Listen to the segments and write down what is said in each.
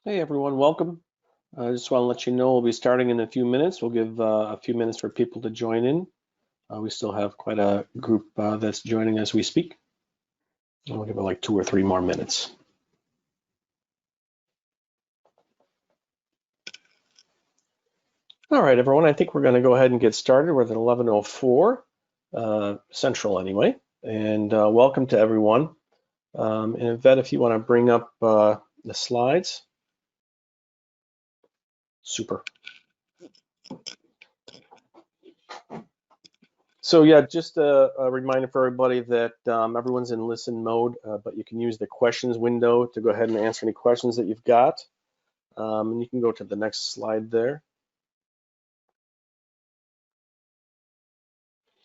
Hey everyone, welcome. I just want to let you know we'll be starting in a few minutes. We'll give a few minutes for people to join in. We still have quite a group that's joining as we speak. And we'll give it like 2 or 3 more minutes. All right, everyone, I think we're going to go ahead and get started. We're at 11:04 Central anyway. And welcome to everyone. And Yvette, if you want to bring up the slides. Super. So yeah, just a reminder for everybody that everyone's in listen mode, but you can use the questions window to go ahead and answer any questions that you've got. And you can go to the next slide there.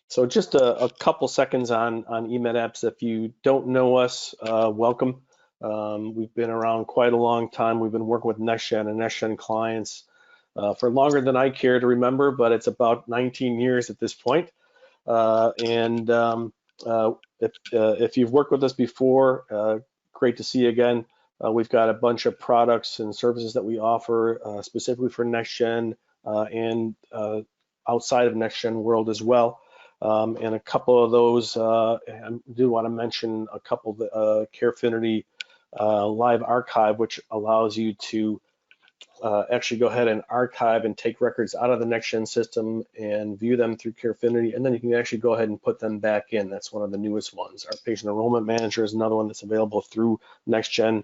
So just a couple seconds on eMedApps. If you don't know us, welcome. We've been around quite a long time. We've been working with NextGen and NextGen clients for longer than I care to remember, but it's about 19 years at this point. If you've worked with us before, great to see you again. We've got a bunch of products and services that we offer specifically for NextGen and outside of NextGen world as well. And a couple of those, I do want to mention a couple, the CareFinity Live Archive, which allows you to actually go ahead and archive and take records out of the NextGen system and view them through CareFinity, and then you can actually go ahead and put them back in. That's one of the newest ones. Our Patient Enrollment Manager is another one that's available through NextGen.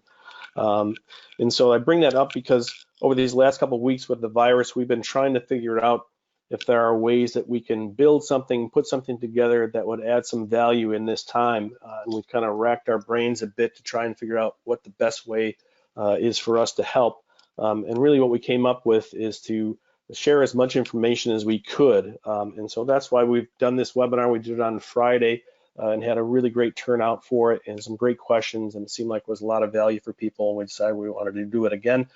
And so I bring that up because over these last couple of weeks with the virus, we've been trying to figure out if there are ways that we can build something, put something together that would add some value in this time. And we've kind of racked our brains a bit to try and figure out what the best way is for us to help. And really what we came up with is to share as much information as we could. And so that's why we've done this webinar. We did it on Friday and had a really great turnout for it and some great questions, and it seemed like it was a lot of value for people, and we decided we wanted to do it again.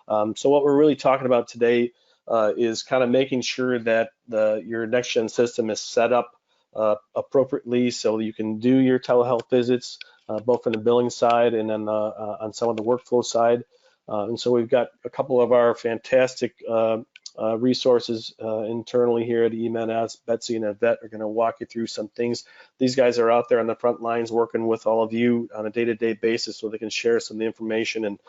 So what we're really talking about today is kind of making sure that your NextGen system is set up appropriately so you can do your telehealth visits, both on the billing side and then on some of the workflow side. And so we've got a couple of our fantastic resources internally here at eMedApps. Betsy and Yvette are going to walk you through some things. These guys are out there on the front lines working with all of you on a day-to-day basis so they can share some of the information and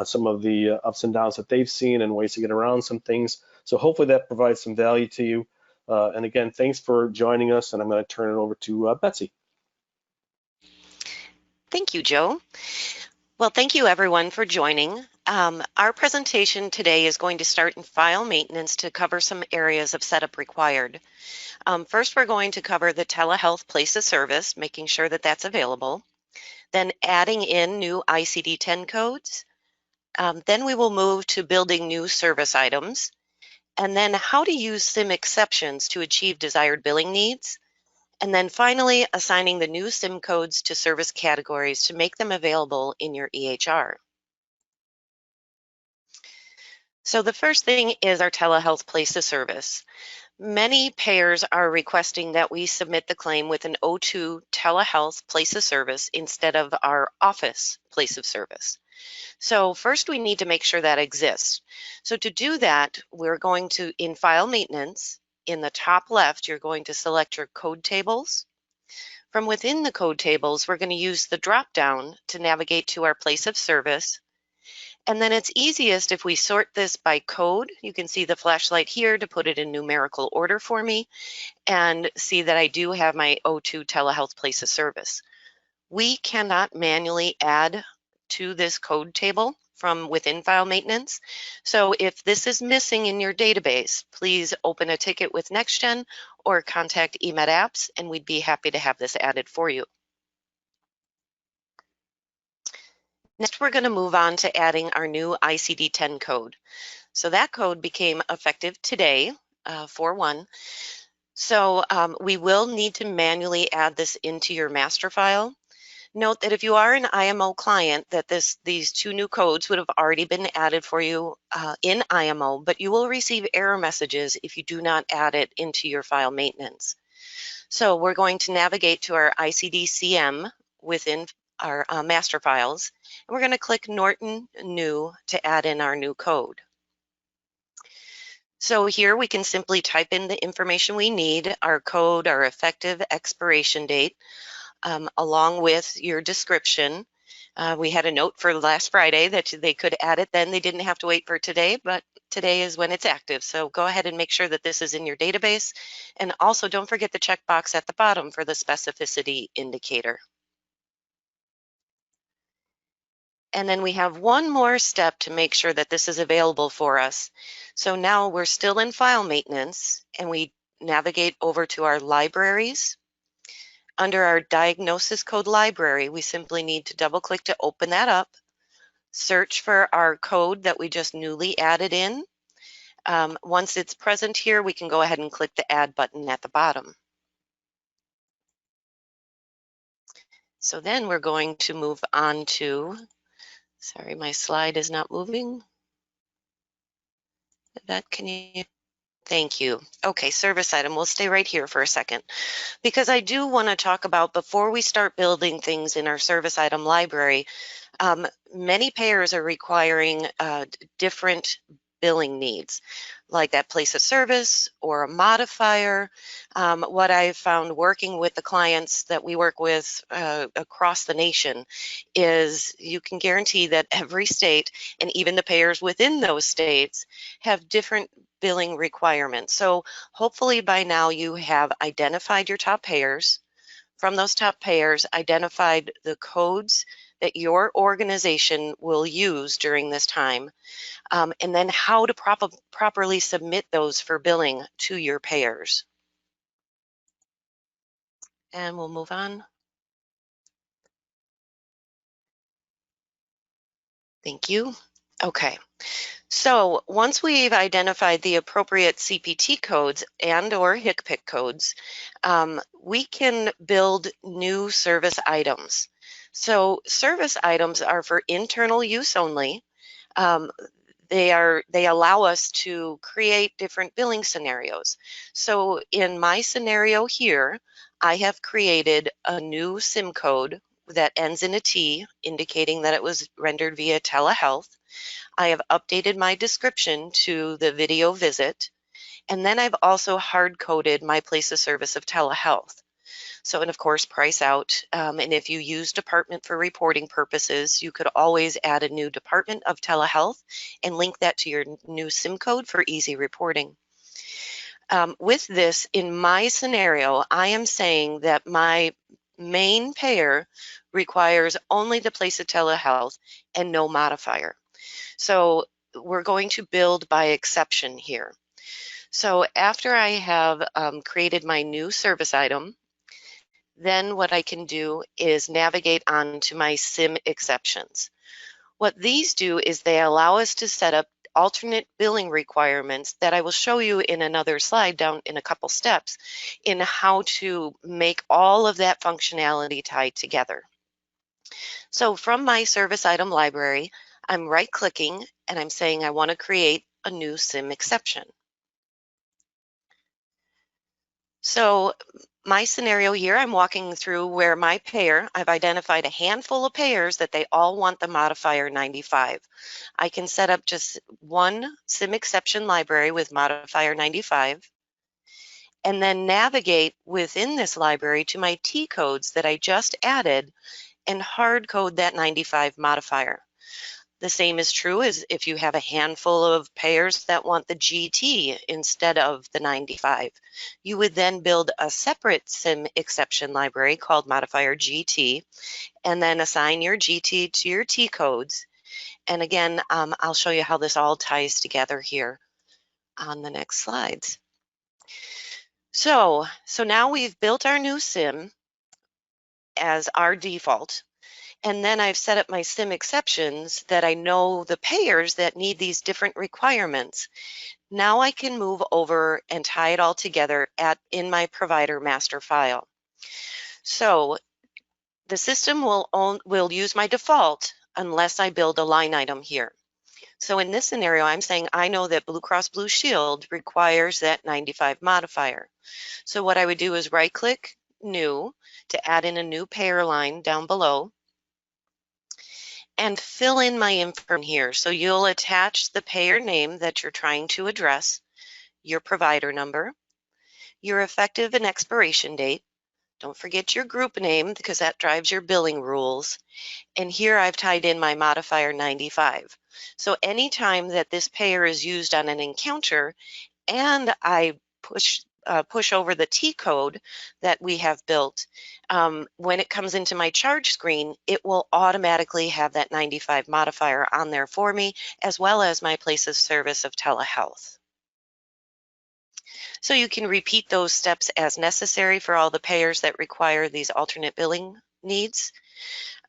some of the ups and downs that they've seen and ways to get around some things. So hopefully that provides some value to you. And again, thanks for joining us, and I'm going to turn it over to Betsy. Thank you, Joe. Well, thank you everyone for joining. Our presentation today is going to start in file maintenance to cover some areas of setup required. First, we're going to cover the Tele-Health place of service, making sure that that's available. Then adding in new ICD-10 codes. Then we will move to building new service items. And then how to use SIM exceptions to achieve desired billing needs. And then finally, assigning the new SIM codes to service categories to make them available in your EHR. So the first thing is our telehealth place of service. Many payers are requesting that we submit the claim with an O2 telehealth place of service instead of our office place of service. So first we need to make sure that exists. So to do that, we're going to, in file maintenance, in the top left, you're going to select your code tables. From within the code tables, we're going to use the drop down to navigate to our place of service. And then it's easiest if we sort this by code. You can see the flashlight here to put it in numerical order for me and see that I do have my O2 telehealth place of service. We cannot manually add to this code table from within file maintenance. So if this is missing in your database, please open a ticket with NextGen or contact eMedApps, and we'd be happy to have this added for you. Next, we're going to move on to adding our new ICD-10 code. So that code became effective today, 4/1. So we will need to manually add this into your master file. Note that if you are an IMO client, that these two new codes would have already been added for you in IMO, but you will receive error messages if you do not add it into your file maintenance. So we're going to navigate to our ICD-CM within our master files. And we're going to click Norton New to add in our new code. So here we can simply type in the information we need, our code, our effective expiration date, along with your description. We had a note for last Friday that they could add it then. They didn't have to wait for today, but today is when it's active. So go ahead and make sure that this is in your database. And also don't forget the checkbox at the bottom for the specificity indicator. And then we have one more step to make sure that this is available for us. So now we're still in file maintenance and we navigate over to our libraries. Under our diagnosis code library, we simply need to double click to open that up, search for our code that we just newly added in. Once it's present here, we can go ahead and click the add button at the bottom. So then we're going to move on to, sorry, my slide is not moving. Thank you. Okay, service item. We'll stay right here for a second because I do want to talk about, before we start building things in our service item library, many payers are requiring different billing needs, like that place of service or a modifier. What I've found working with the clients that we work with across the nation is you can guarantee that every state and even the payers within those states have different billing requirements. So hopefully by now you have identified your top payers. From those top payers, identified the codes that your organization will use during this time, and then how to properly submit those for billing to your payers. And we'll move on. Thank you. Okay. So once we've identified the appropriate CPT codes and or HCPCS codes, we can build new service items. So service items are for internal use only. They allow us to create different billing scenarios. So in my scenario here, I have created a new SIM code that ends in a T, indicating that it was rendered via Tele-Health. I have updated my description to the video visit, and then I've also hard-coded my place of service of Tele-Health. So, and of course, price out. And if you use department for reporting purposes, you could always add a new department of Tele-Health and link that to your new SIM code for easy reporting. With this, in my scenario, I am saying that my main payer requires only the place of Tele-Health and no modifier. So we're going to build by exception here. So after I have created my new service item, then what I can do is navigate onto my SIM exceptions. What these do is they allow us to set up alternate billing requirements that I will show you in another slide down in a couple steps in how to make all of that functionality tied together. So from my service item library, I'm right-clicking and I'm saying I want to create a new SIM exception. So my scenario here, I'm walking through where my payer, I've identified a handful of payers that they all want the modifier 95. I can set up just one SIM exception library with modifier 95, and then navigate within this library to my T codes that I just added and hard code that 95 modifier. The same is true as if you have a handful of payers that want the GT instead of the 95. You would then build a separate SIM exception library called modifier GT and then assign your GT to your T codes. And again, I'll show you how this all ties together here on the next slides. So now we've built our new SIM as our default. And then I've set up my SIM exceptions that I know the payers that need these different requirements. Now I can move over and tie it all together in my provider master file. So the system will use my default unless I build a line item here. So in this scenario, I'm saying I know that Blue Cross Blue Shield requires that 95 modifier. So what I would do is right-click New to add in a new payer line down below. and fill in my info here. So you'll attach the payer name that you're trying to address, your provider number, your effective and expiration date. Don't forget your group name because that drives your billing rules. And here I've tied in my modifier 95. So anytime that this payer is used on an encounter and I push over the T code that we have built, when it comes into my charge screen, it will automatically have that 95 modifier on there for me, as well as my place of service of Tele-Health. So you can repeat those steps as necessary for all the payers that require these alternate billing needs.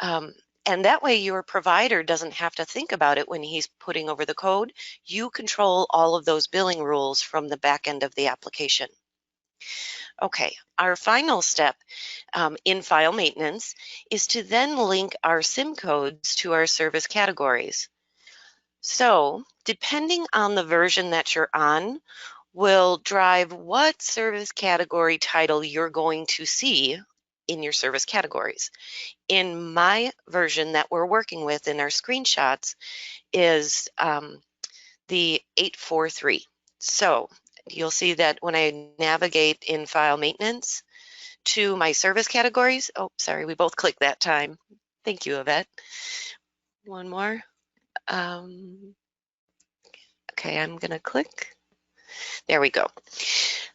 And that way your provider doesn't have to think about it when he's putting over the code. You control all of those billing rules from the back end of the application. Okay, our final step in file maintenance is to then link our SIM codes to our service categories. So depending on the version that you're on, will drive what service category title you're going to see in your service categories. In my version that we're working with in our screenshots is the 843. So you'll see that when I navigate in file maintenance to my service categories, oh, sorry, we both clicked that time. Thank you, Yvette. One more. Okay, I'm gonna click. There we go.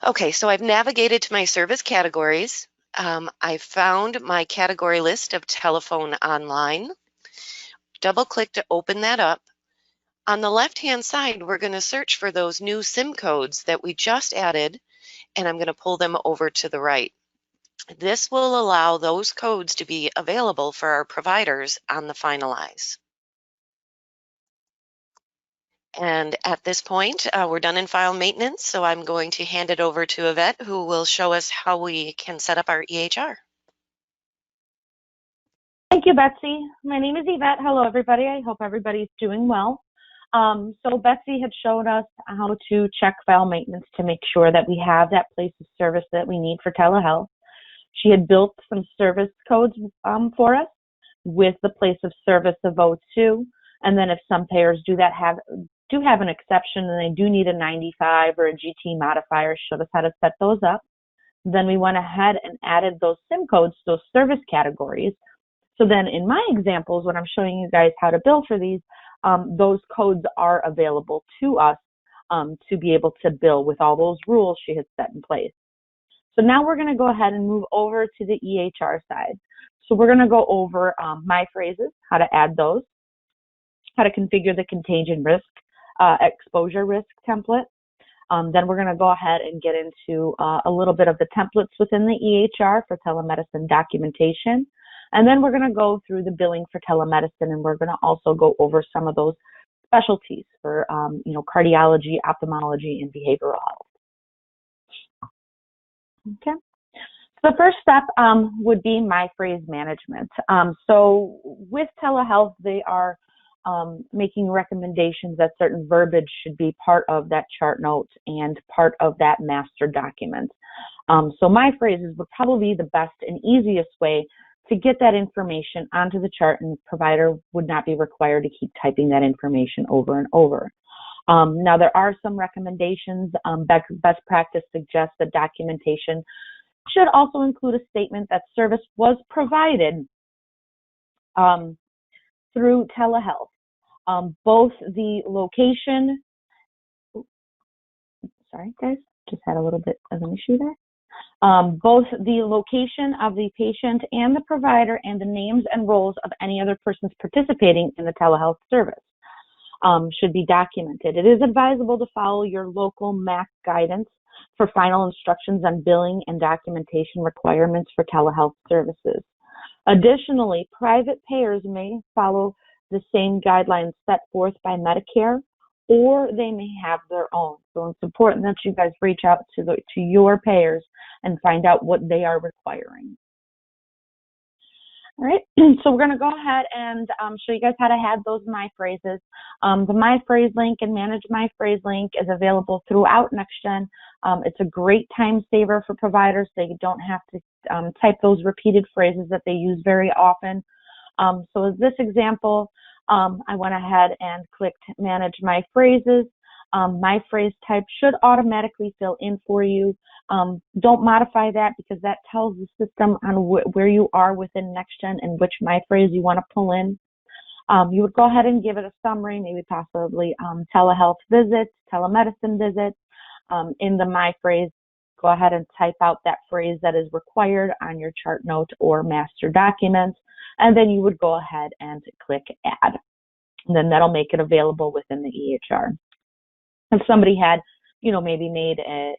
Okay, so I've navigated to my service categories. I found my category list of telephone online. Double click to open that up. On the left-hand side, we're going to search for those new SIM codes that we just added, and I'm going to pull them over to the right. This will allow those codes to be available for our providers on the Finalize. And at this point, we're done in file maintenance, so I'm going to hand it over to Yvette, who will show us how we can set up our EHR. Thank you, Betsy. My name is Yvette. Hello, everybody. I hope everybody's doing well. So Betsy had showed us how to check file maintenance to make sure that we have that place of service that we need for telehealth. She had built some service codes for us with the place of service of 02. And then if some payers do have an exception and they do need a 95 or a GT modifier, showed us how to set those up. Then we went ahead and added those SIM codes, those service categories. So then in my examples, when I'm showing you guys how to bill for these, those codes are available to us to be able to bill with all those rules she had set in place. So now we're going to go ahead and move over to the EHR side. So we're going to go over my phrases, how to add those, how to configure the contagion risk, exposure risk template. Then we're going to go ahead and get into a little bit of the templates within the EHR for telemedicine documentation. And then we're going to go through the billing for telemedicine, and we're going to also go over some of those specialties for, cardiology, ophthalmology, and behavioral health. Okay. So the first step would be my phrase management. So with telehealth, they are making recommendations that certain verbiage should be part of that chart note and part of that master document. So my phrases would probably be the best and easiest way to get that information onto the chart, and the provider would not be required to keep typing that information over and over. Now, there are some recommendations. Best practice suggests that documentation should also include a statement that service was provided through telehealth. Both the location, sorry guys, just had a little bit of an issue there. Both the location of the patient and the provider and the names and roles of any other persons participating in the telehealth service should be documented. It is advisable to follow your local MAC guidance for final instructions on billing and documentation requirements for telehealth services. Additionally, private payers may follow the same guidelines set forth by Medicare, or they may have their own. So it's important that you guys reach out to your payers and find out what they are requiring. All right, so we're going to go ahead and show you guys how to add those My Phrases. The My Phrase link and Manage My Phrase link is available throughout NextGen. It's a great time saver for providers. They don't have to type those repeated phrases that they use very often. So as this example, I went ahead and clicked Manage My Phrases. My phrase type should automatically fill in for you. Don't modify that because that tells the system on where you are within NextGen and which my phrase you want to pull in. You would go ahead and give it a summary, maybe possibly telehealth visit, telemedicine visit. In the my phrase, go ahead and type out that phrase that is required on your chart note or master document, and then you would go ahead and click Add. And then that'll make it available within the EHR. If somebody had, maybe made a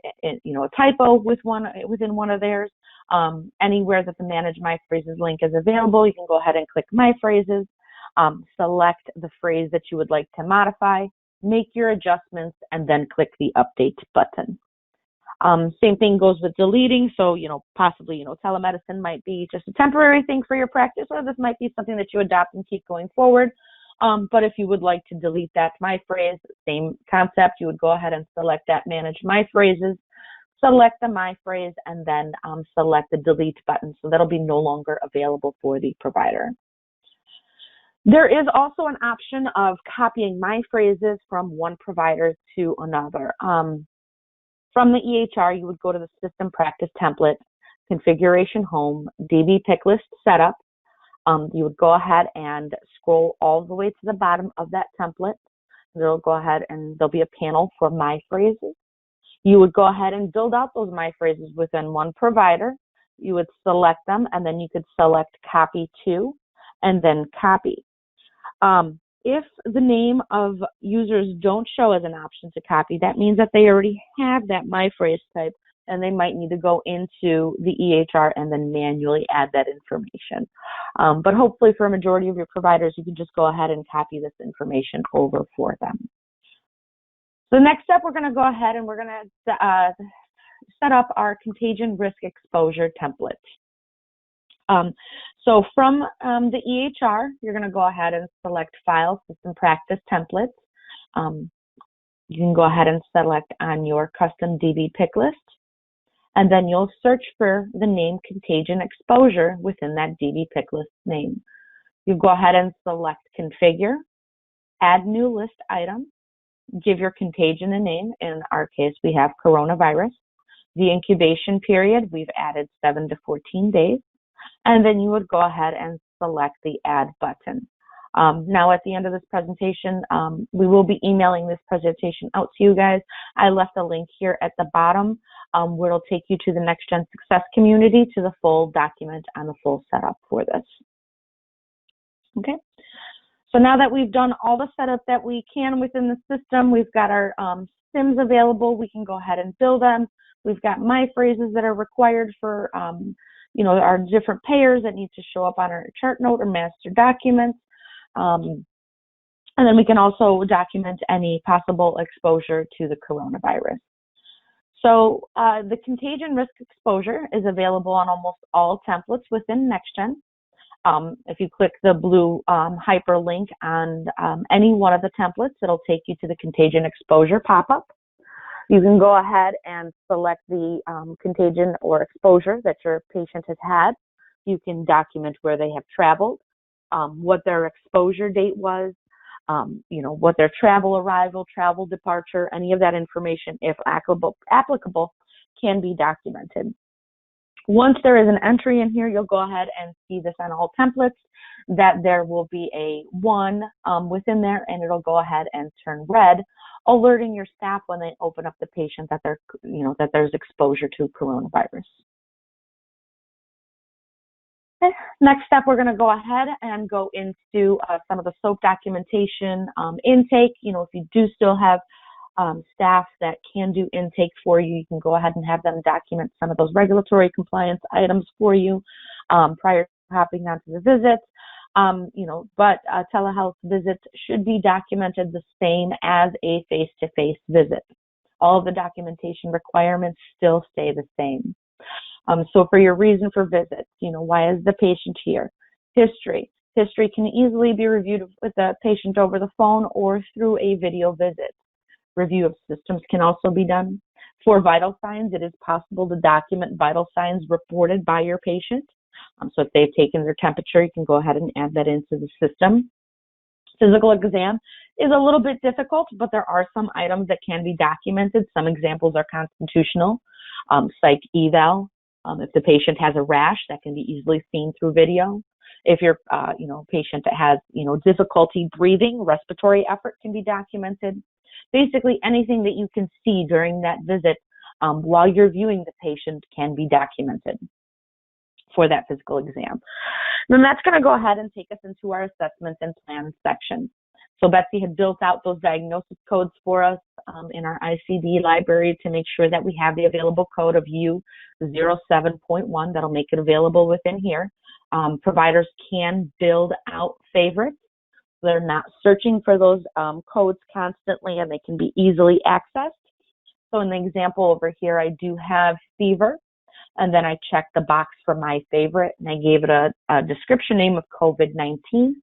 typo within one of theirs, anywhere that the Manage My Phrases link is available, you can go ahead and click My Phrases, select the phrase that you would like to modify, make your adjustments, and then click the Update button. Same thing goes with deleting. So, possibly, telemedicine might be just a temporary thing for your practice, or this might be something that you adopt and keep going forward. But if you would like to delete that my phrase, same concept, you would go ahead and select that Manage My Phrases, select the my phrase, and then select the delete button. So that'll be no longer available for the provider. There is also an option of copying my phrases from one provider to another. From the EHR, you would go to the System Practice Template, Configuration Home, DB Pick List Setup. You would go ahead and scroll all the way to the bottom of that template. It'll go ahead and there'll be a panel for my phrases. You would go ahead and build out those my phrases within one provider. You would select them, and then you could select Copy To, and then Copy. If the name of users don't show as an option to copy, that means that they already have that my phrase type, and they might need to go into the EHR and then manually add that information. But hopefully for a majority of your providers, you can just go ahead and copy this information over for them. So next step, we're going to go ahead and we're going to set up our contagion risk exposure template. So from the EHR, you're going to go ahead and select File, System Practice Templates. You can go ahead and select on your custom DB pick list, and then you'll search for the name Contagion Exposure within that DB pick list name. You go ahead and select Configure, Add New List Item, give your contagion a name. In our case, we have coronavirus. The incubation period, we've added 7 to 14 days. And then you would go ahead and select the Add button. Now at the end of this presentation, we will be emailing this presentation out to you guys. I left a link here at the bottom where it'll take you to the NextGen Success community to the full document and the full setup for this. Okay, so now that we've done all the setup that we can within the system, we've got our SIMs available, we can go ahead and build them. We've got my phrases that are required for our different payers that need to show up on our chart note or master documents. And then we can also document any possible exposure to the coronavirus. So the contagion risk exposure is available on almost all templates within NextGen. If you click the blue hyperlink on any one of the templates, it'll take you to the contagion exposure pop-up. You can go ahead and select the contagion or exposure that your patient has had. You can document where they have traveled, what their exposure date was, what their travel arrival, travel departure, any of that information, if applicable, can be documented. Once there is an entry in here, you'll go ahead and see this on all templates, that there will be a 1 within there, and it'll go ahead and turn red, alerting your staff when they open up the patient that that there's exposure to coronavirus. Okay. Next step, we're going to go ahead and go into some of the SOAP documentation intake. If you do still have staff that can do intake for you, you can go ahead and have them document some of those regulatory compliance items for you prior to hopping onto the visit. But telehealth visits should be documented the same as a face-to-face visit. All of the documentation requirements still stay the same. So for your reason for visits, why is the patient here? History. History can easily be reviewed with the patient over the phone or through a video visit. Review of systems can also be done. For vital signs, it is possible to document vital signs reported by your patient. So if they've taken their temperature, you can go ahead and add that into the system. Physical exam is a little bit difficult, but there are some items that can be documented. Some examples are constitutional, psych eval. If the patient has a rash, that can be easily seen through video. If you're, patient that has, difficulty breathing, respiratory effort can be documented. Basically, anything that you can see during that visit while you're viewing the patient can be documented for that physical exam. Then that's going to go ahead and take us into our assessment and plan section. So Betsy had built out those diagnosis codes for us in our ICD library to make sure that we have the available code of U07.1 that'll make it available within here. Providers can build out favorites. They're not searching for those codes constantly, and they can be easily accessed. So in the example over here, I do have fever, and then I checked the box for my favorite, and I gave it a description name of COVID-19.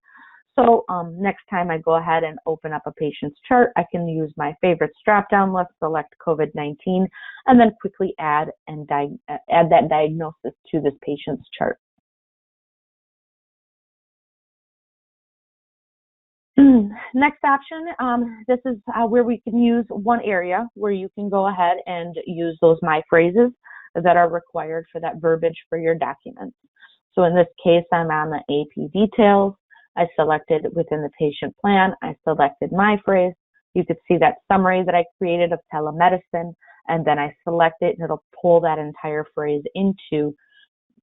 So next time I go ahead and open up a patient's chart, I can use my favorites drop-down list, select COVID-19, and then quickly add that diagnosis to this patient's chart. Next option, this is where we can use one area where you can go ahead and use those my phrases that are required for that verbiage for your documents. So in this case, I'm on the AP details. I selected within the patient plan, I selected my phrase. You could see that summary that I created of telemedicine, and then I select it, and it'll pull that entire phrase into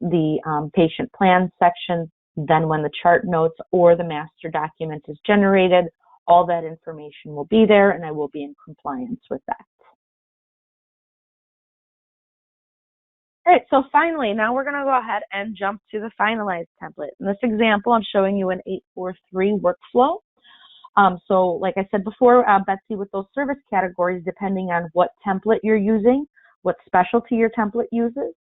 the patient plan section. Then when the chart notes or the master document is generated, all that information will be there, and I will be in compliance with that. All right, so finally, now we're going to go ahead and jump to the finalized template. In this example, I'm showing you an 843 workflow. So like I said before, Betsy, with those service categories, depending on what template you're using, what specialty your template uses,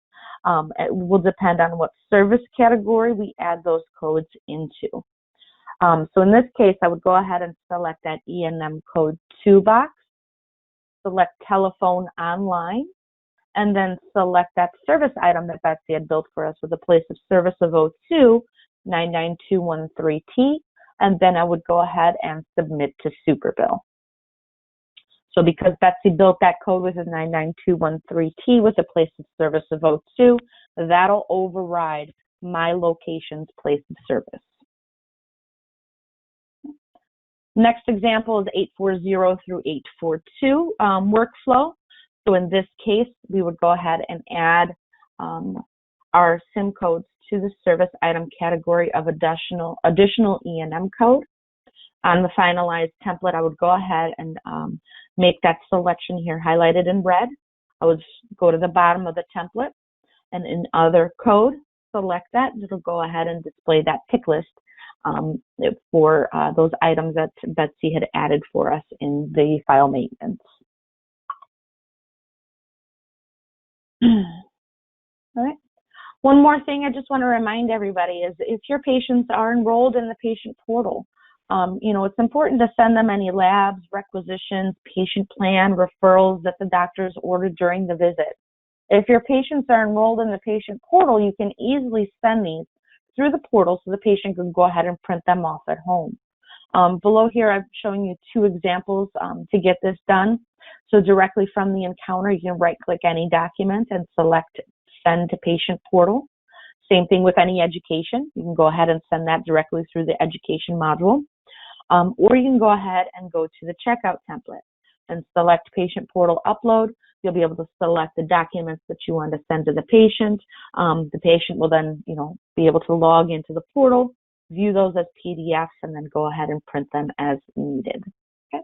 it will depend on what service category we add those codes into. So in this case, I would go ahead and select that E&M code 2 box, select telephone online, and then select that service item that Betsy had built for us with a place of service of 02-99213T, and then I would go ahead and submit to Superbill. So because Betsy built that code with a 99213T with a place of service of 02, that'll override my location's place of service. Next example is 840 through 842 workflow. So in this case, we would go ahead and add our SIM codes to the service item category of additional E&M code. On the finalized template, I would go ahead and make that selection here highlighted in red. I would go to the bottom of the template, and in other code, select that, and it'll go ahead and display that pick list for those items that Betsy had added for us in the file maintenance. All right. One more thing I just want to remind everybody is if your patients are enrolled in the patient portal, it's important to send them any labs, requisitions, patient plan, referrals that the doctors ordered during the visit. If your patients are enrolled in the patient portal, you can easily send these through the portal so the patient can go ahead and print them off at home. Below here, I'm showing you 2 examples to get this done. So directly from the encounter, you can right-click any document and select Send to Patient Portal. Same thing with any education. You can go ahead and send that directly through the education module. Or you can go ahead and go to the checkout template and select Patient Portal Upload. You'll be able to select the documents that you want to send to the patient. The patient will then, be able to log into the portal, view those as PDFs, and then go ahead and print them as needed. Okay.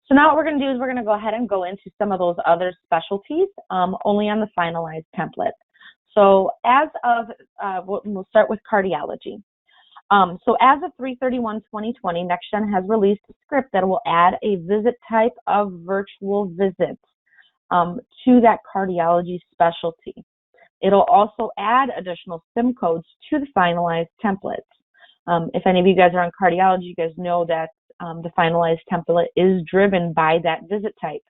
So now what we're going to do is we're going to go ahead and go into some of those other specialties only on the finalized template. So as of, we'll start with cardiology. So as of 3/31/2020, NextGen has released a script that will add a visit type of virtual visit to that cardiology specialty. It'll also add additional SIM codes to the finalized template. If any of you guys are on cardiology, you guys know that the finalized template is driven by that visit type.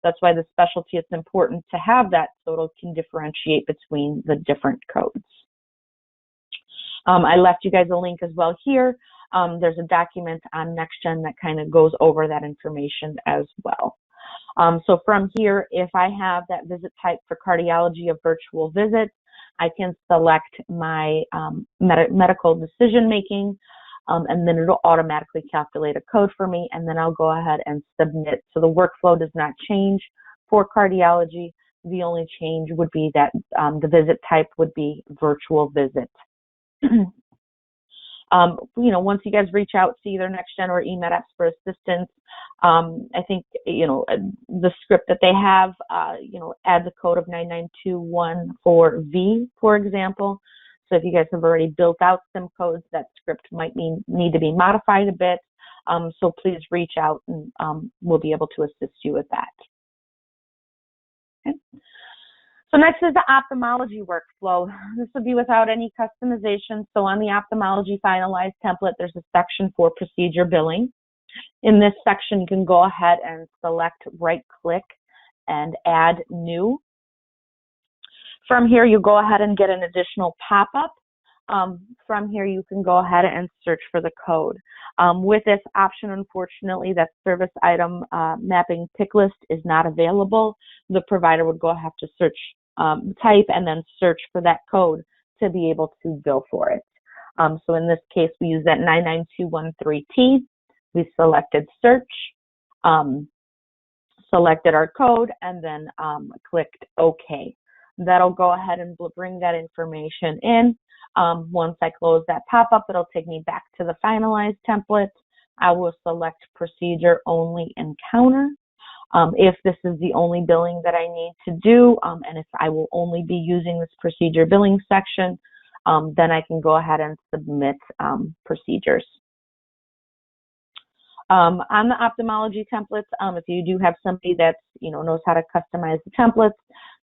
That's why the specialty, it's important to have that so it can differentiate between the different codes. I left you guys a link as well here. There's a document on NextGen that kind of goes over that information as well. So from here, if I have that visit type for cardiology of virtual visit, I can select my medical decision making, and then it'll automatically calculate a code for me, and then I'll go ahead and submit. So the workflow does not change for cardiology. The only change would be that the visit type would be virtual visit. Once you guys reach out to either NextGen or eMedApps for assistance, I think, the script that they have, adds a code of 99214V, for example. So if you guys have already built out SIM codes, that script might need to be modified a bit. So please reach out and we'll be able to assist you with that. Okay. So next is the ophthalmology workflow. This will be without any customization. So on the Ophthalmology Finalize template, there's a section for procedure billing. In this section, you can go ahead and select right-click and add new. From here, you go ahead and get an additional pop-up. From here, you can go ahead and search for the code. With this option, unfortunately, that service item mapping pick list is not available. The provider would go have to search, type, and then search for that code to be able to bill for it. So in this case, we use that 99213T. We selected search, selected our code, and then clicked OK. That'll go ahead and bring that information in. Once I close that pop-up, it'll take me back to the finalized template. I will select procedure only encounter. If this is the only billing that I need to do, and if I will only be using this procedure billing section, then I can go ahead and submit procedures. On the ophthalmology templates, if you do have somebody that's, knows how to customize the templates,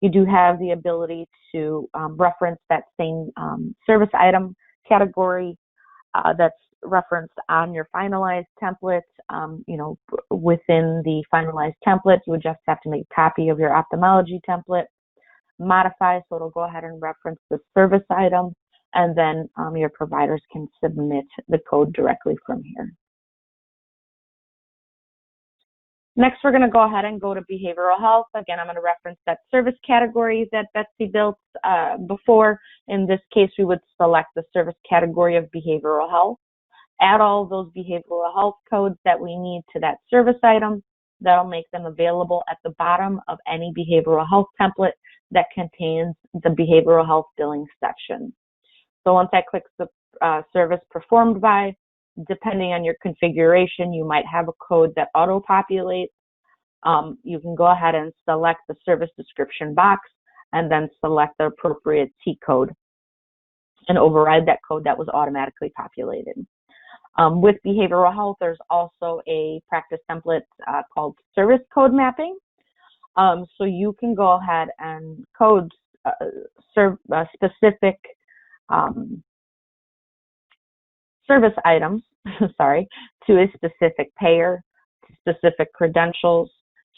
you do have the ability to reference that same service item category that's referenced on your finalized template. Within the finalized template, you would just have to make a copy of your ophthalmology template, modify, so it'll go ahead and reference the service item, and then your providers can submit the code directly from here. Next, we're going to go ahead and go to behavioral health. Again, I'm going to reference that service category that Betsy built before. In this case, we would select the service category of behavioral health, add all of those behavioral health codes that we need to that service item. That'll make them available at the bottom of any behavioral health template that contains the behavioral health billing section. So once I click the service performed by, depending on your configuration, you might have a code that auto-populates. You can go ahead and select the service description box and then select the appropriate T code and override that code that was automatically populated. With behavioral health, there's also a practice template called service code mapping. So you can go ahead and code specific service items, to a specific payer, to specific credentials,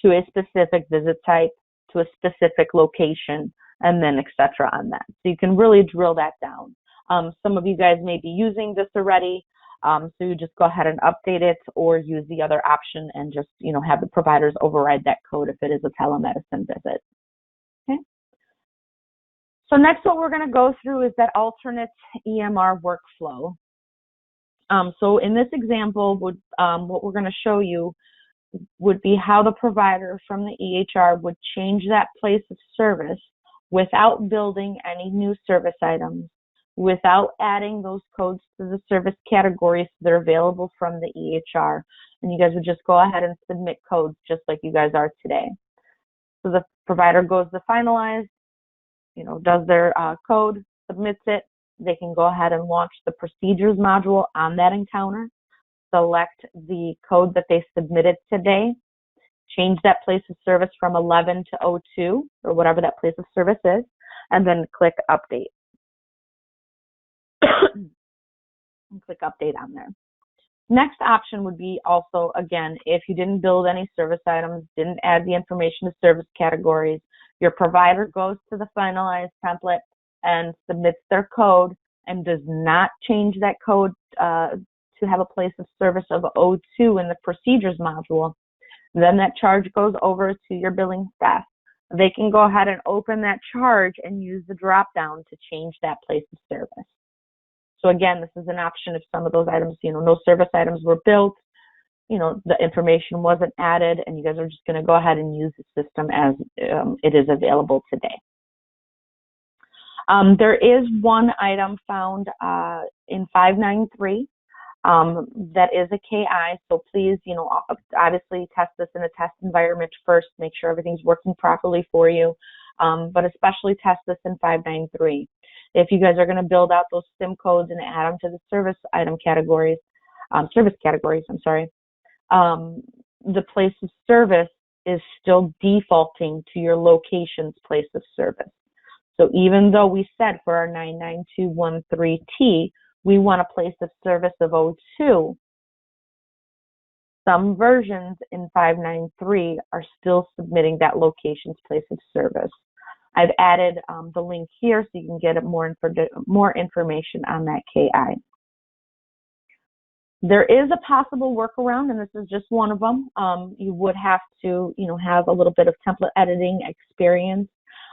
to a specific visit type, to a specific location, and then et cetera on that. So you can really drill that down. Some of you guys may be using this already, so you just go ahead and update it, or use the other option and just have the providers override that code if it is a telemedicine visit. Okay. So next, what we're going to go through is that alternate EMR workflow. So in this example, what we're going to show you would be how the provider from the EHR would change that place of service without building any new service items, without adding those codes to the service categories that are available from the EHR. And you guys would just go ahead and submit codes just like you guys are today. So the provider goes to finalize, does their code, submits it. They can go ahead and launch the procedures module on that encounter, select the code that they submitted today, change that place of service from 11 to 02, or whatever that place of service is, and then click update. And click update on there. Next option would be also, again, if you didn't build any service items, didn't add the information to service categories, your provider goes to the finalized template and submits their code, and does not change that code to have a place of service of O2 in the procedures module, then that charge goes over to your billing staff. They can go ahead and open that charge and use the drop down to change that place of service. So again, this is an option if some of those items, no service items were built, the information wasn't added, and you guys are just going to go ahead and use the system as it is available today. There is one item found in 593 that is a KI, so please, obviously test this in a test environment first, make sure everything's working properly for you, but especially test this in 593. If you guys are going to build out those SIM codes and add them to the service categories, the place of service is still defaulting to your location's place of service. So even though we said for our 99213T, we want a place of service of O2, some versions in 593 are still submitting that location's place of service. I've added the link here so you can get more information on that KI. There is a possible workaround, and this is just one of them. You would have to, have a little bit of template editing experience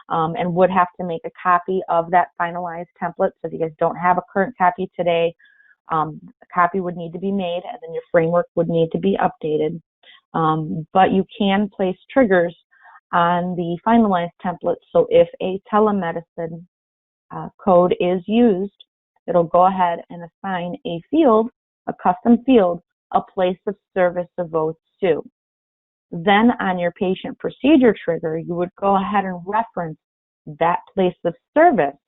and would have to make a copy of that finalized template. So if you guys don't have a current copy today, a copy would need to be made, and then your framework would need to be updated. But you can place triggers on the finalized template. So if a telemedicine code is used, it'll go ahead and assign a field, a custom field, a place of service of O2. Then on your patient procedure trigger, you would go ahead and reference that place of service.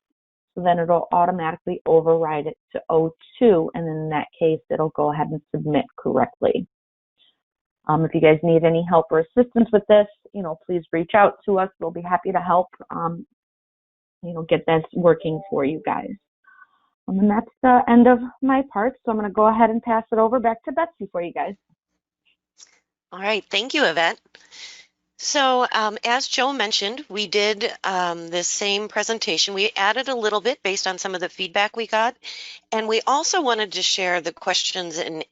So then it'll automatically override it to O2, and in that case, it'll go ahead and submit correctly. If you guys need any help or assistance with this, please reach out to us. We'll be happy to help, get this working for you guys. And that's the end of my part. So I'm going to go ahead and pass it over back to Betsy for you guys. All right, thank you, Yvette. So as Joe mentioned, we did this same presentation. We added a little bit based on some of the feedback we got. And we also wanted to share the questions and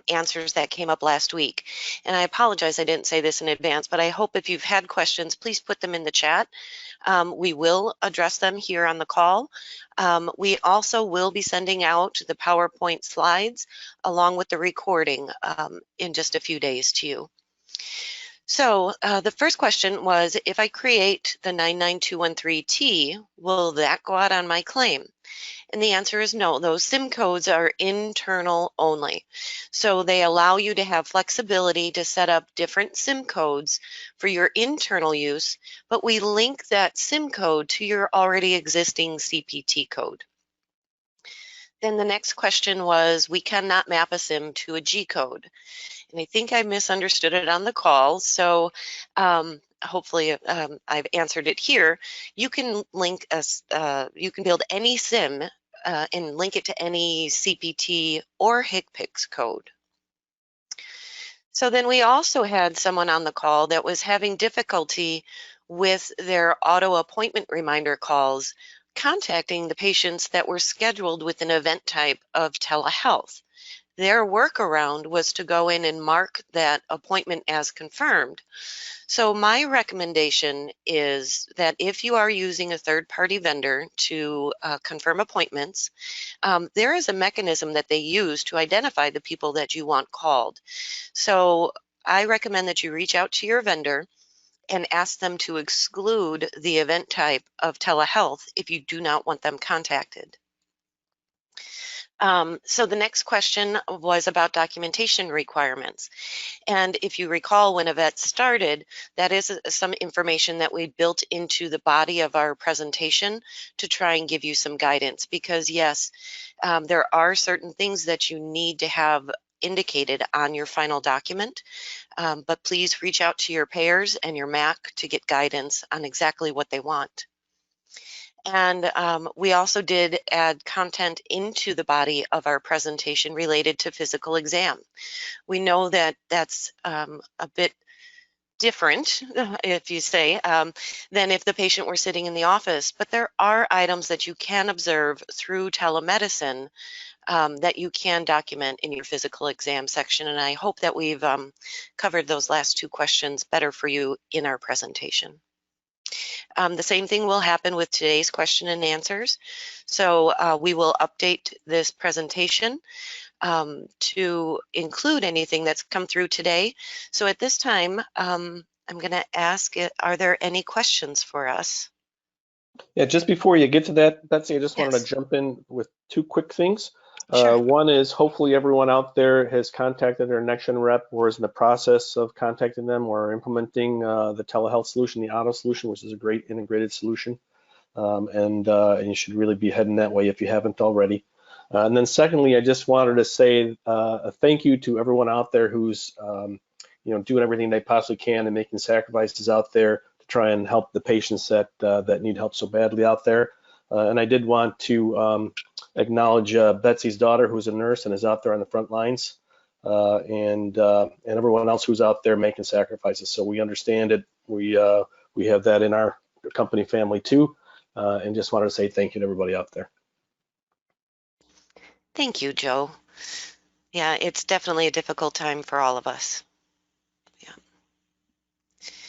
answers that came up last week. And I apologize I didn't say this in advance, but I hope if you've had questions, please put them in the chat. We will address them here on the call. We also will be sending out the PowerPoint slides along with the recording in just a few days to you. So the first question was, if I create the 99213T, will that go out on my claim? And the answer is no. Those SIM codes are internal only. So they allow you to have flexibility to set up different SIM codes for your internal use, but we link that SIM code to your already existing CPT code. Then the next question was, we cannot map a SIM to a G code. And I think I misunderstood it on the call, so hopefully I've answered it here. You can link you can build any SIM and link it to any CPT or HCPCS code. So then we also had someone on the call that was having difficulty with their auto appointment reminder calls contacting the patients that were scheduled with an event type of telehealth. Their workaround was to go in and mark that appointment as confirmed. So my recommendation is that if you are using a third-party vendor to confirm appointments, there is a mechanism that they use to identify the people that you want called. So I recommend that you reach out to your vendor and ask them to exclude the event type of telehealth if you do not want them contacted. So the next question was about documentation requirements. And if you recall, when Yvette started, that is some information that we built into the body of our presentation to try and give you some guidance. Because yes, there are certain things that you need to have indicated on your final document, but please reach out to your payers and your MAC to get guidance on exactly what they want. And we also did add content into the body of our presentation related to physical exam. We know that that's a bit different, if you say, than if the patient were sitting in the office. But there are items that you can observe through telemedicine that you can document in your physical exam section. And I hope that we've covered those last two questions better for you in our presentation. The same thing will happen with today's question and answers. So we will update this presentation to include anything that's come through today. So at this time, I'm going to ask, are there any questions for us? Yeah, just before you get to that, Betsy, I just wanted to Yes. jump in with two quick things. Sure. One is hopefully everyone out there has contacted their NextGen rep or is in the process of contacting them or implementing the telehealth solution, the auto solution, which is a great integrated solution. And you should really be heading that way if you haven't already. And then secondly, I just wanted to say a thank you to everyone out there who's doing everything they possibly can and making sacrifices out there to try and help the patients that need help so badly out there. And I did want to acknowledge Betsy's daughter, who's a nurse and is out there on the front lines, and everyone else who's out there making sacrifices. So we understand it. We have that in our company family too, and just wanted to say thank you to everybody out there. Thank you, Joe. Yeah, it's definitely a difficult time for all of us.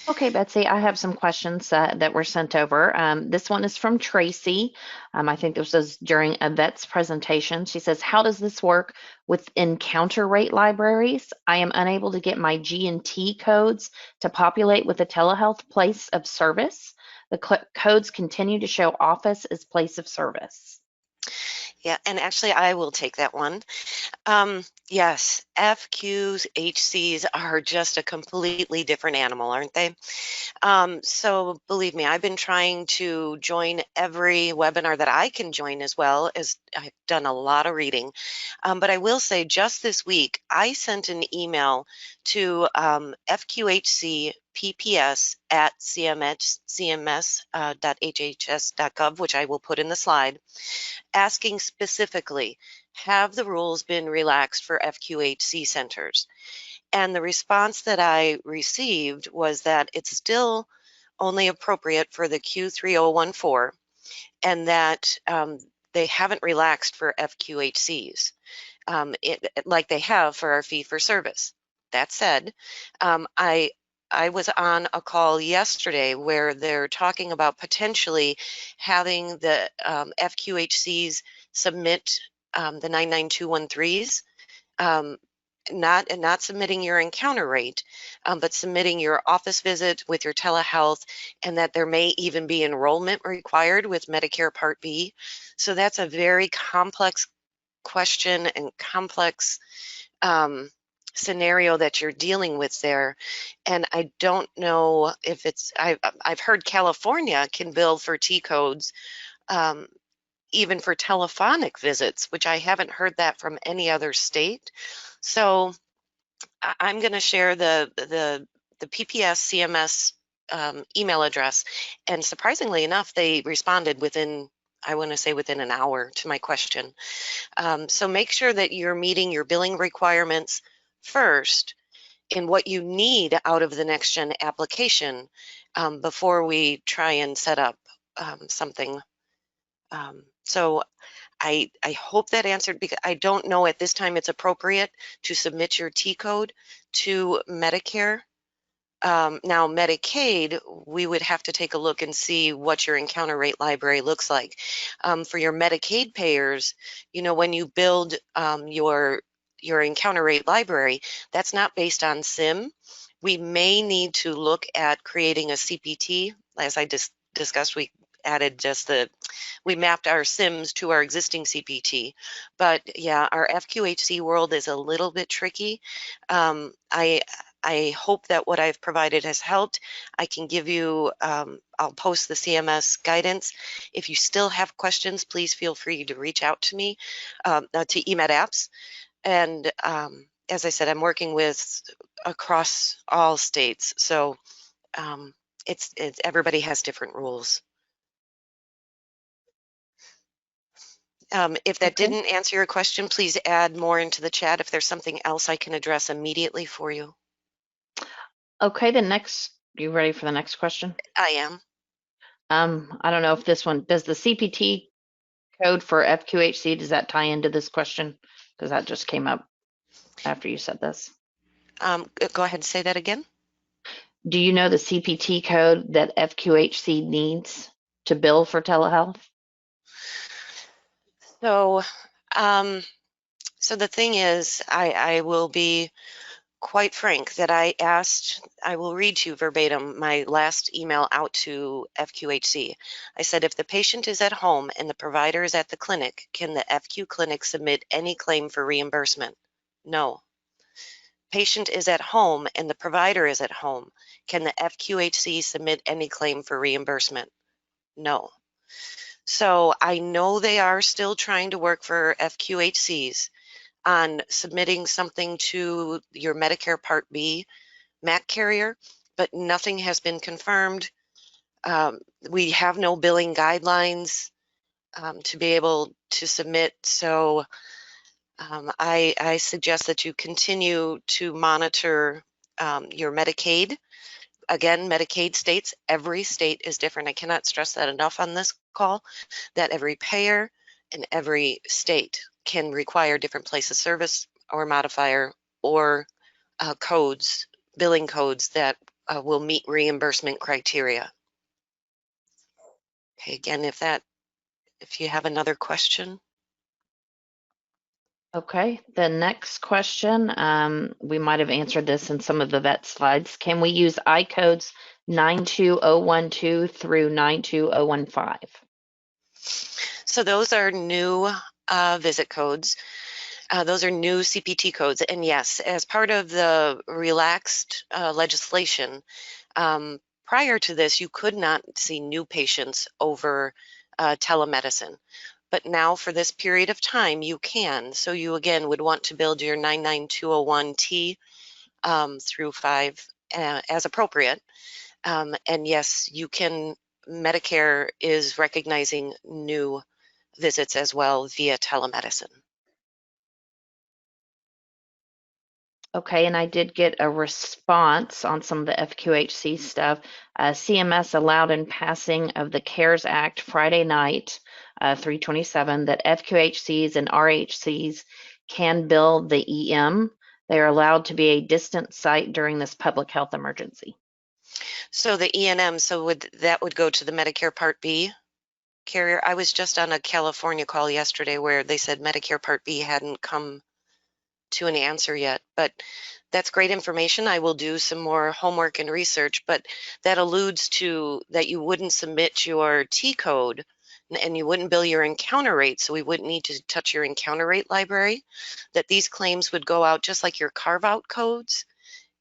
Okay, Betsy, I have some questions that were sent over. This one is from Tracy. I think this was during Yvette's presentation. She says, how does this work with encounter rate libraries? I am unable to get my G&T codes to populate with the telehealth place of service. The codes continue to show office as place of service. Yeah, and actually I will take that one. Yes, FQs, HCs are just a completely different animal, aren't they? So believe me, I've been trying to join every webinar that I can join, as well as I've done a lot of reading. But I will say just this week, I sent an email to FQHC PPS at cms.hhs.gov, which I will put in the slide, asking specifically, have the rules been relaxed for FQHC centers? And the response that I received was that it's still only appropriate for the Q3014, and that they haven't relaxed for FQHCs like they have for our fee-for-service. That said, I was on a call yesterday where they're talking about potentially having the FQHCs submit the 99213s, not submitting your encounter rate, but submitting your office visit with your telehealth, and that there may even be enrollment required with Medicare Part B. So that's a very complex question and complex scenario that you're dealing with there. And I don't know if it's, I've heard California can bill for T codes even for telephonic visits, which I haven't heard that from any other state. So I'm going to share the PPS CMS email address, and surprisingly enough, they responded within, I want to say within an hour to my question. So make sure that you're meeting your billing requirements first in what you need out of the NextGen application before we try and set up something. So I hope that answered, because I don't know at this time it's appropriate to submit your T code to Medicare. Now Medicaid, we would have to take a look and see what your encounter rate library looks like. For your Medicaid payers, you know, when you build your encounter rate library, that's not based on SIM. We may need to look at creating a CPT. As I discussed, we added we mapped our SIMs to our existing CPT. But yeah, our FQHC world is a little bit tricky. I hope that what I've provided has helped. I can give you, I'll post the CMS guidance. If you still have questions, please feel free to reach out to me, to eMedApps. And as I said, I'm working with across all states. So it's everybody has different rules. If that didn't answer your question, please add more into the chat if there's something else I can address immediately for you. Okay, you ready for the next question? I am. I don't know if this one, does the CPT code for FQHC, does that tie into this question? Because that just came up after you said this. Go ahead and say that again. Do you know the CPT code that FQHC needs to bill for telehealth? So, so the thing is, I will be quite frank that I will read to you verbatim my last email out to FQHC. I said, if the patient is at home and the provider is at the clinic, can the FQ clinic submit any claim for reimbursement? No. Patient is at home and the provider is at home. Can the FQHC submit any claim for reimbursement? No. So I know they are still trying to work for FQHCs on submitting something to your Medicare Part B MAC carrier, but nothing has been confirmed. We have no billing guidelines to be able to submit. So I suggest that you continue to monitor your Medicaid. Again, Medicaid states, every state is different. I cannot stress that enough on this call, that every payer and every state can require different place of service or modifier or codes, billing codes that will meet reimbursement criteria. Okay, again, if you have another question. Okay, the next question, we might have answered this in some of the vet slides. Can we use I-codes 92012 through 92015? So those are new visit codes. Those are new CPT codes. And yes, as part of the relaxed legislation, prior to this, you could not see new patients over telemedicine. But now for this period of time, you can. So you, again, would want to build your 99201T through 5 as appropriate. And yes, you can, Medicare is recognizing new visits as well via telemedicine. Okay, and I did get a response on some of the FQHC stuff. CMS allowed in passing of the CARES Act Friday night, 3/27, that FQHCs and RHCs can bill the EM. They are allowed to be a distant site during this public health emergency. So the E&M, so that would go to the Medicare Part B carrier? I was just on a California call yesterday where they said Medicare Part B hadn't come to an answer yet, but that's great information. I will do some more homework and research, but that alludes to that you wouldn't submit your T code and you wouldn't bill your encounter rate, so we wouldn't need to touch your encounter rate library, that these claims would go out just like your carve-out codes.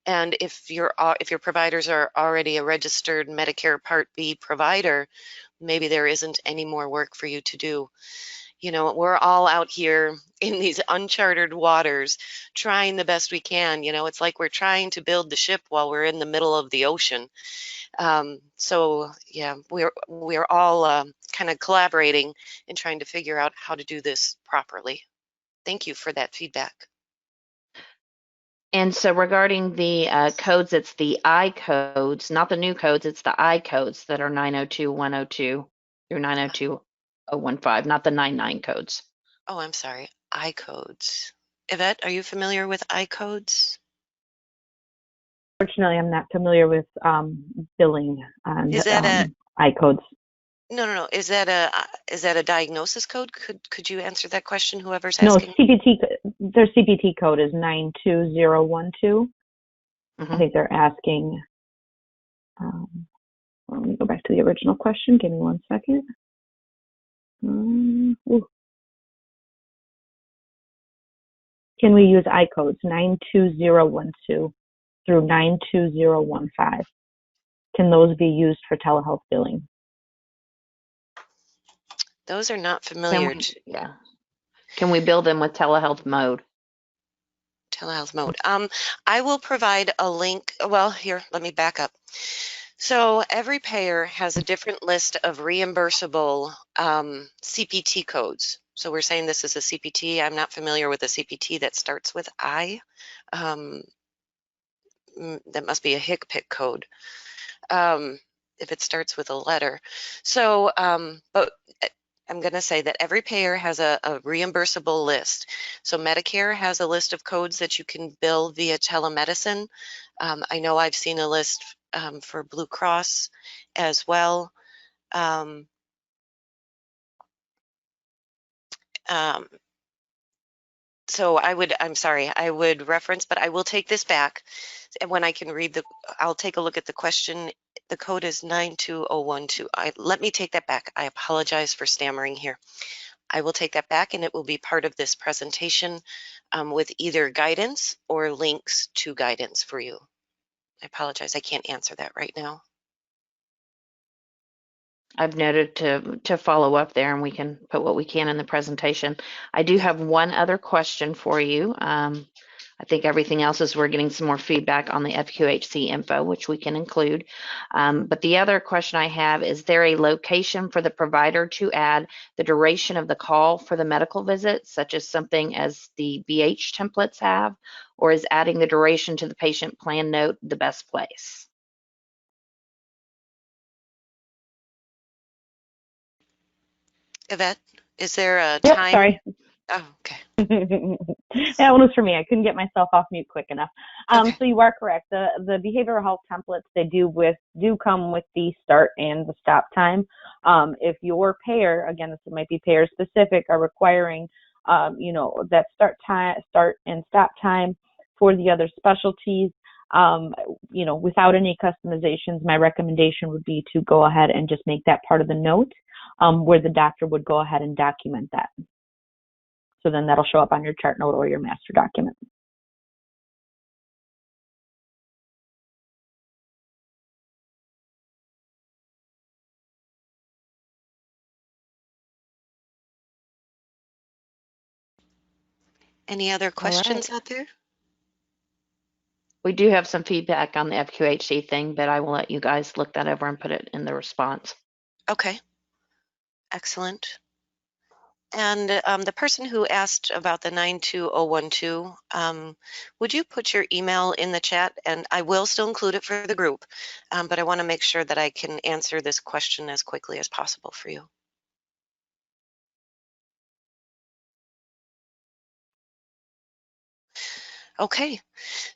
And if your providers are already a registered Medicare Part B provider, maybe there isn't any more work for you to do. You know, we're all out here in these uncharted waters trying the best we can. You know, it's like we're trying to build the ship while we're in the middle of the ocean. So yeah, we're all kind of collaborating and trying to figure out how to do this properly. Thank you for that feedback. And so regarding the codes, it's the I codes, not the new codes, it's the I codes that are 902.102 through 902.015, not the 99 codes. Oh, I'm sorry, I codes. Yvette, are you familiar with I codes? Fortunately, I'm not familiar with billing on Is that I codes. No. Is that a diagnosis code? Could you answer that question? Whoever's asking. No, their CPT code is 92012. I think they're asking. Let me go back to the original question. Give me 1 second. Can we use I codes 92012 through 92015? Can those be used for telehealth billing? Those are not familiar. Yeah. Can we bill them with telehealth mode? Telehealth mode. I will provide a link. Well, here, let me back up. So every payer has a different list of reimbursable CPT codes. So we're saying this is a CPT. I'm not familiar with a CPT that starts with I. that must be a HCPCS code if it starts with a letter. So, but I'm going to say that every payer has a reimbursable list. So Medicare has a list of codes that you can bill via telemedicine. I know I've seen a list for Blue Cross as well. So I'm sorry, I would reference, but I will take this back. And when I can read I'll take a look at the question. The code is 92012. Let me take that back. I apologize for stammering here. I will take that back, and it will be part of this presentation with either guidance or links to guidance for you. I apologize, I can't answer that right now. I've noted to follow up there, and we can put what we can in the presentation. I do have one other question for you. I think everything else is we're getting some more feedback on the FQHC info, which we can include. But the other question I have, is there a location for the provider to add the duration of the call for the medical visit, such as something as the BH templates have, or is adding the duration to the patient plan note the best place? Yvette, is there a Yep, time? sorry. Oh, okay. That one was for me. I couldn't get myself off mute quick enough. Okay. So you are correct. The behavioral health templates, they do come with the start and the stop time. If your payer, again, this might be payer specific, are requiring, that start and stop time for the other specialties, without any customizations, my recommendation would be to go ahead and just make that part of the note, where the doctor would go ahead and document that. So then that'll show up on your chart note or your master document. Any other questions out there? We do have some feedback on the FQHC thing, but I will let you guys look that over and put it in the response. Okay. Excellent. And the person who asked about the 92012, would you put your email in the chat? And I will still include it for the group, but I want to make sure that I can answer this question as quickly as possible for you. Okay,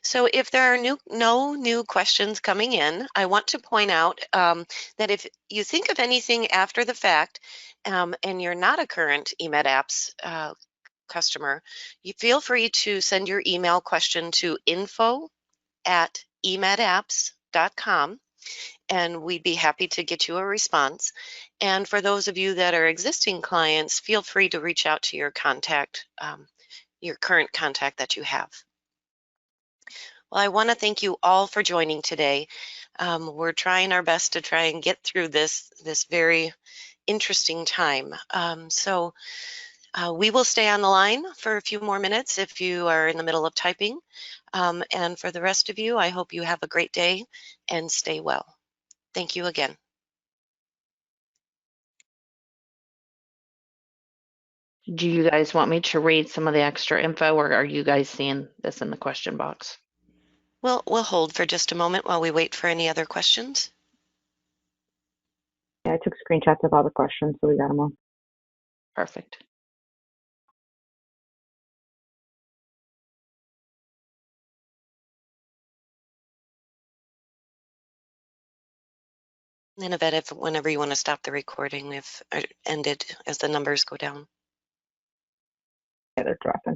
so if there are no new questions coming in, I want to point out that if you think of anything after the fact and you're not a current eMedApps customer, you feel free to send your email question to info@emedapps.com, and we'd be happy to get you a response. And for those of you that are existing clients, feel free to reach out to your contact, your current contact that you have. Well, I want to thank you all for joining today. We're trying our best to try and get through this very interesting time. We will stay on the line for a few more minutes if you are in the middle of typing. And for the rest of you, I hope you have a great day and stay well. Thank you again. Do you guys want me to read some of the extra info, or are you guys seeing this in the question box? Well, we'll hold for just a moment while we wait for any other questions. Yeah, I took screenshots of all the questions, so we got them all. Perfect. And Yvette, whenever you want to stop the recording, if ended as the numbers go down. Yeah, they're dropping.